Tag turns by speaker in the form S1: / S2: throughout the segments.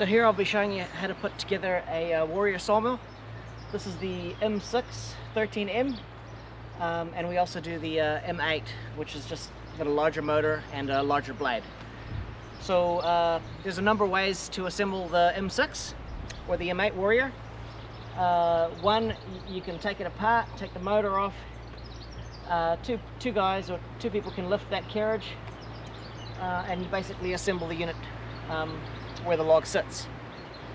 S1: So here I'll be showing you how to put together a Warrior Sawmill. This is the M6 13M, and we also do the M8, which is just got a larger motor and a larger blade. So there's a number of ways to assemble the M6 or the M8 Warrior. One, you can take it apart, take the motor off. Two guys or two people can lift that carriage, and you basically assemble the unit where the log sits.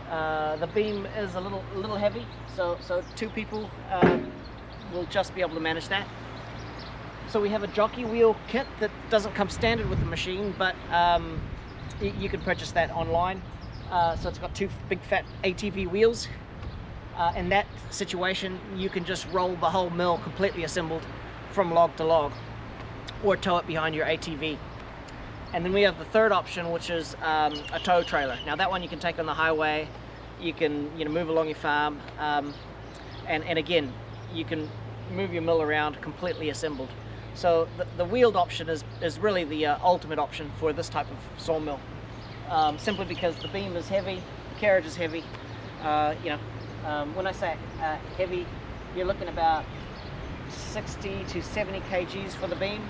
S1: The beam is a little heavy, so two people will just be able to manage that. So we have a jockey wheel kit that doesn't come standard with the machine, but you can purchase that online. So it's got two big fat ATV wheels. In that situation, you can just roll the whole mill completely assembled from log to log, or tow it behind your ATV. And then we have the third option, which is a tow trailer. Now that one you can take on the highway, you can move along your farm, and again, you can move your mill around completely assembled. So the wheeled option is really the ultimate option for this type of sawmill, simply because the beam is heavy, the carriage is heavy. When I say heavy, you're looking about 60 to 70 kgs for the beam,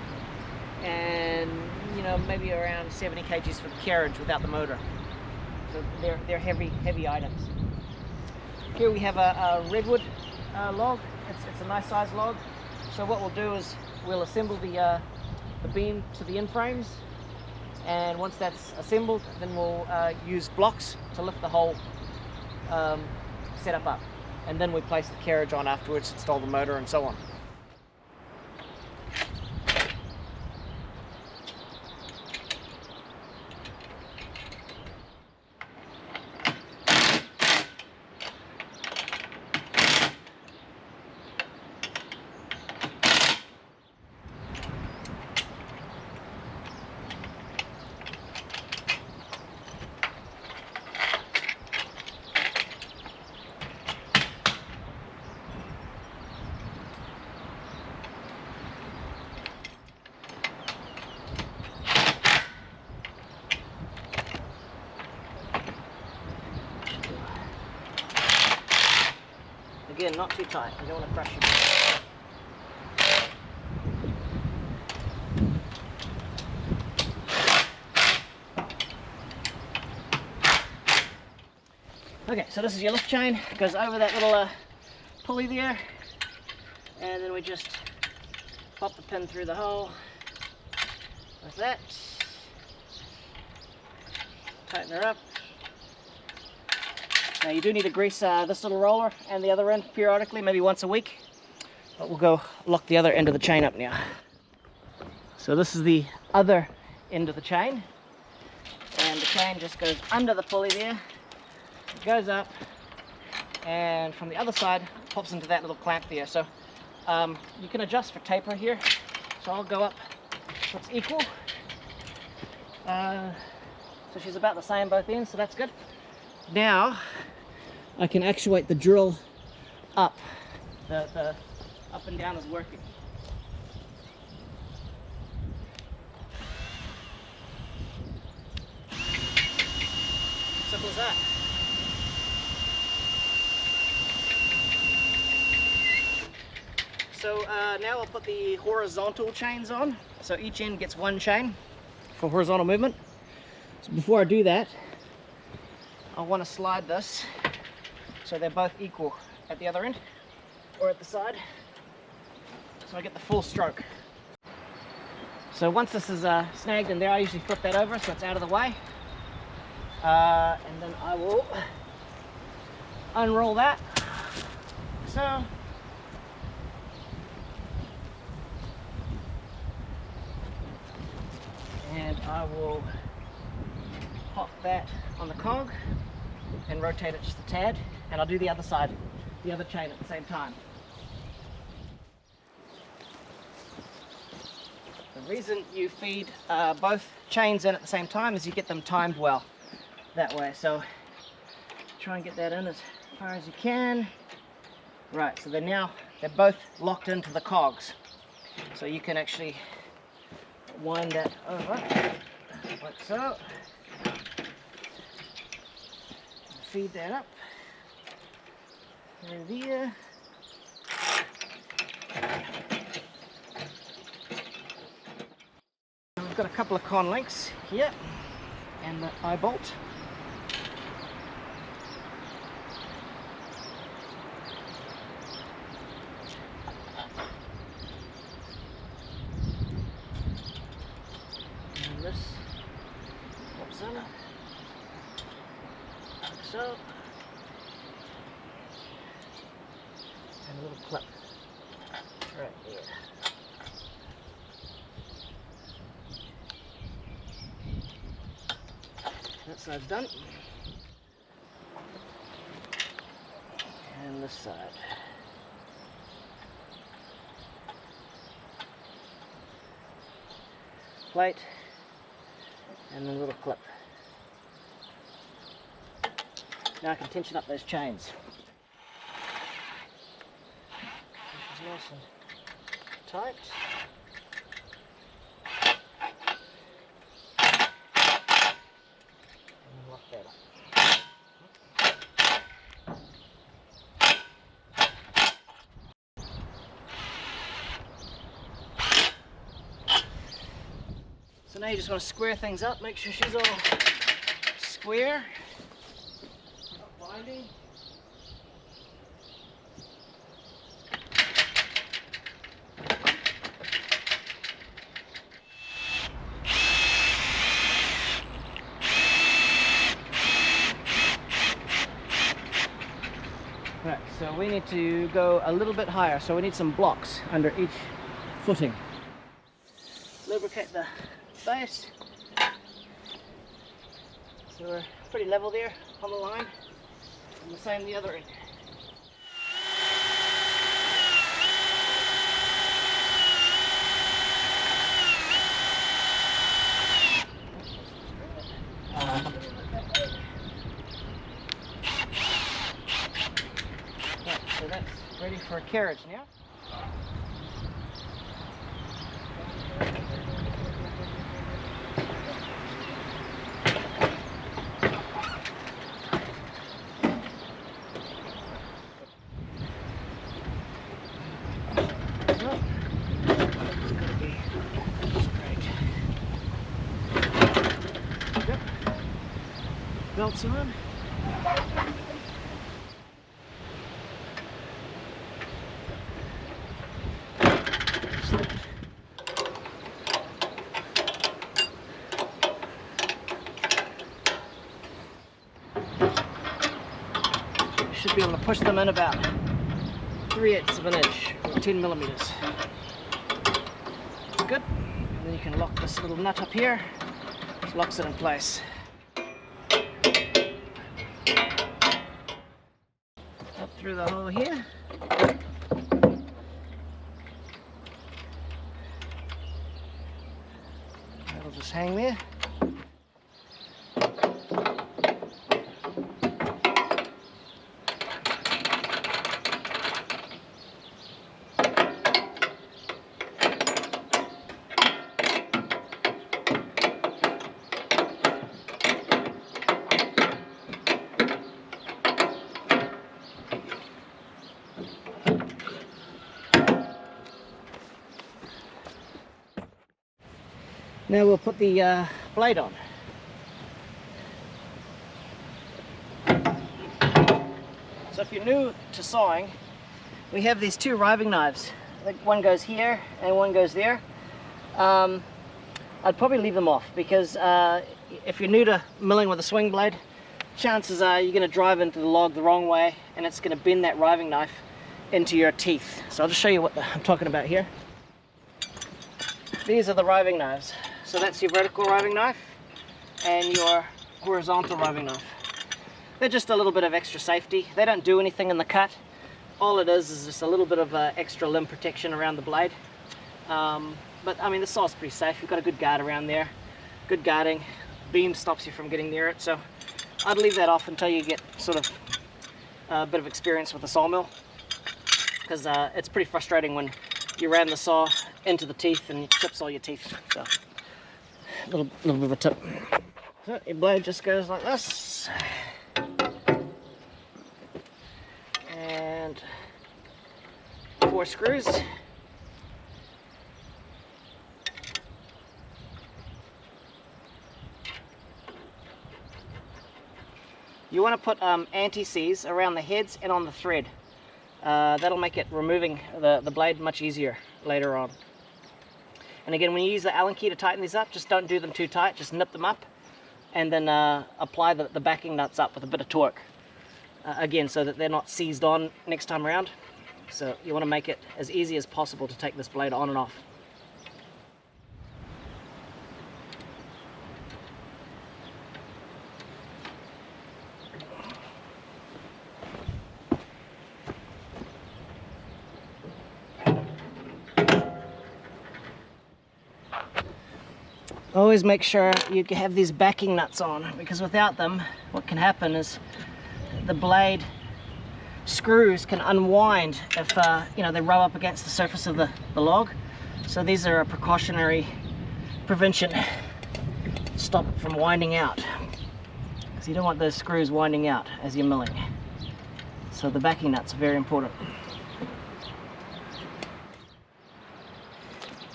S1: and maybe around 70 kgs for the carriage without the motor. So they're heavy items. Here we have a redwood log. It's a nice size log. So what we'll do is we'll assemble the beam to the end frames, and once that's assembled, then we'll use blocks to lift the whole setup up, and then we place the carriage on afterwards, install the motor, and so on. Again, not too tight, you don't want to crush your Okay, so this is your lift chain. It goes over that little pulley there, and then we just pop the pin through the hole like that, tighten her up. Now you do need to grease this little roller and the other end periodically, maybe once a week, but we'll go lock the other end of the chain up now. So this is the other end of the chain, and the chain just goes under the pulley there, it goes up, and from the other side pops into that little clamp there. So you can adjust for taper here, so I'll go up so it's equal. So she's about the same both ends, so that's good. Now I can actuate the drill up. The up and down is working. Simple as that. So now I'll put the horizontal chains on. So each end gets one chain for horizontal movement. So before I do that, I want to slide this so they're both equal at the other end or at the side, so I get the full stroke. So once this is snagged in there, I usually flip that over so it's out of the way, and then I will unroll that. So and I will pop that on the cog and rotate it just a tad, and I'll do the other side, the other chain at the same time. The reason you feed both chains in at the same time is you get them timed well that way. So try and get that in as far as you can. Right, so they're both locked into the cogs, so you can actually wind that over like so. feed that up through there. We've got a couple of con links here and the eye bolt. And this pops in, like so, and a little clip right there. That side's done. And this side. Plate and then a little clip. Now I can tension up those chains. This is nice and tight. Lock that up. So now you just want to square things up, make sure she's all square, not binding. Right, so we need to go a little bit higher, so we need some blocks under each footing. Lubricate the base. So we're pretty level there on the line, and the same the other end. So that's ready for a carriage now. Yep. Belts on. Should be able to push them in about 3/8 of an inch, or 10 millimeters. Good. And then you can lock this little nut up here, which locks it in place. Up through the hole here. That'll just hang there. Now we'll put the blade on. So if you're new to sawing, we have these two riving knives. I think one goes here and one goes there. I'd probably leave them off because if you're new to milling with a swing blade, chances are you're going to drive into the log the wrong way and it's going to bend that riving knife into your teeth. So I'll just show you what I'm talking about here. These are the riving knives. So that's your vertical riving knife and your horizontal riving knife. They're just a little bit of extra safety. They don't do anything in the cut. All it is just a little bit of extra limb protection around the blade. But I mean, the saw's pretty safe. You've got a good guard around there. Good guarding. Beam stops you from getting near it. So I'd leave that off until you get sort of a bit of experience with the sawmill. Because it's pretty frustrating when you ram the saw into the teeth and it chips all your teeth. So little bit of a tip. So your blade just goes like this. 4 screws. You want to put anti-seize around the heads and on the thread. That'll make it removing the blade much easier later on. And again, when you use the Allen key to tighten these up, just don't do them too tight, just nip them up and then apply the backing nuts up with a bit of torque. Again, so that they're not seized on next time around. So you want to make it as easy as possible to take this blade on and off. Always make sure you have these backing nuts on, because without them, what can happen is the blade screws can unwind if you know, they rub up against the surface of the log. So these are a precautionary prevention to stop it from winding out, because you don't want those screws winding out as you're milling. So the backing nuts are very important.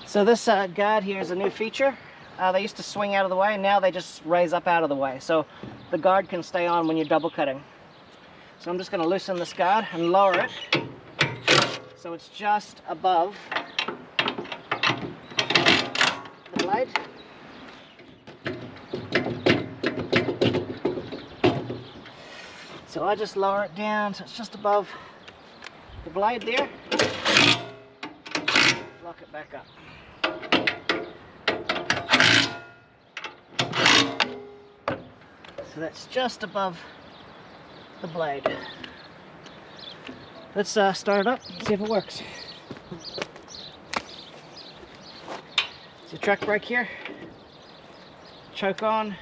S1: So this guard here is a new feature. They used to swing out of the way, and now they just raise up out of the way. So the guard can stay on when you're double cutting. So I'm just going to loosen this guard and lower it so it's just above the blade. So I just lower it down so it's just above the blade there. Lock it back up. So that's just above the blade. Let's start it up and see if it works. So track brake here, choke on,